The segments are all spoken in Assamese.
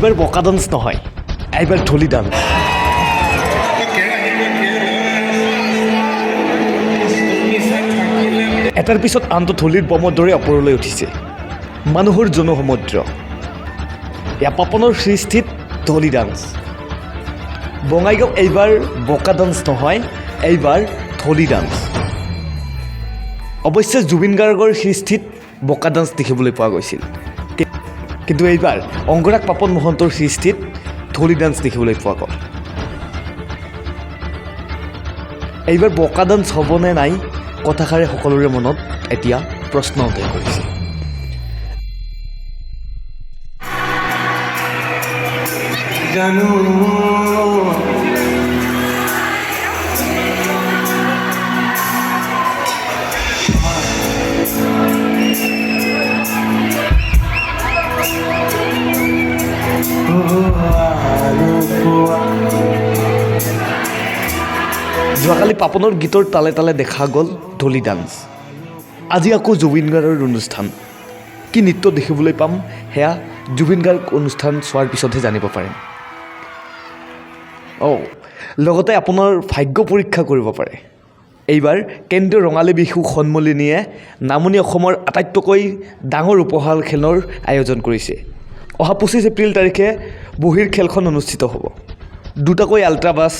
এইবাৰ বকা ডান্স নহয়, এইবাৰ ঢোলী ডান্স। এটাৰ পিছত আনটো ঢোলীৰ বমৰ দৰে ওপৰলৈ উঠিছে মানুহৰ জনসমুদ্ৰ। এয়া পাপনৰ সৃষ্টিত ঢোলী ডান্স। বঙাইগাঁও এইবাৰ বকা ডান্স নহয়, এইবাৰ ঢোলী ডান্স। অৱশ্যে জুবিন গাৰ্গৰ সৃষ্টিত বকা ডান্স দেখিবলৈ পোৱা গৈছিল, কিন্তু এইবাৰ অংগৰাগ পাপন মহন্তৰ সৃষ্টিত ঢোলী ডান্স দেখিবলৈ পোৱা গ'ল। এইবাৰ বকা ডান্স হ'বনে নাই, কথাষাৰে সকলোৰে মনত এতিয়া প্ৰশ্ন উদয় কৰিছে। জানো যোৱাকালি পাপনৰ গীতৰ তালে তালে দেখা গ'ল ঢোলী ডান্স। আজি আকৌ জুবিন গাৰ্গৰ অনুষ্ঠান। কি নৃত্য দেখিবলৈ পাম সেয়া জুবিন গাৰ্গ অনুষ্ঠান চোৱাৰ পিছতহে জানিব পাৰিম। লগতে আপোনাৰ ভাগ্য পৰীক্ষা কৰিব পাৰে। এইবাৰ কেন্দ্ৰীয় ৰঙালী বিহু সন্মিলনীয়ে নামনি অসমৰ আটাইতকৈ ডাঙৰ উপহাৰ খেলৰ আয়োজন কৰিছে। অহা 25 এপ্ৰিল তাৰিখে বহিৰ খেলখন অনুষ্ঠিত হ'ব। দুটাকৈ আল্ট্ৰা বাছ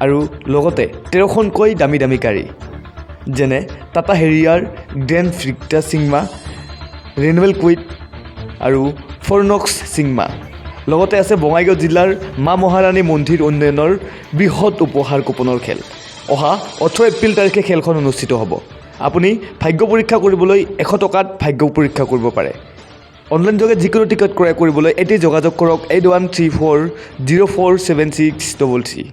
আৰু লগতে 13খনকৈ দামী দামী গাড়ী, যেনে টাটা হেৰিয়াৰ, গ্ৰেণ্ড ভিক্টা চিগমা, ৰেনৱেল কুইড আৰু ফৰ্নক্স চিগমা। লগতে আছে বঙাইগাঁও জিলাৰ মা মহাৰাণী মন্দিৰ উন্নয়নৰ বৃহৎ উপহাৰ কুপনৰ খেল। অহা 18 এপ্ৰিল তাৰিখে খেলখন অনুষ্ঠিত হ'ব। আপুনি ভাগ্য পৰীক্ষা কৰিবলৈ 100 টকাত ভাগ্য পৰীক্ষা কৰিব পাৰে। অনলাইন যোগে যিকোনো টিকট ক্ৰয় কৰিবলৈ এটি যোগাযোগ কৰক 8134047633।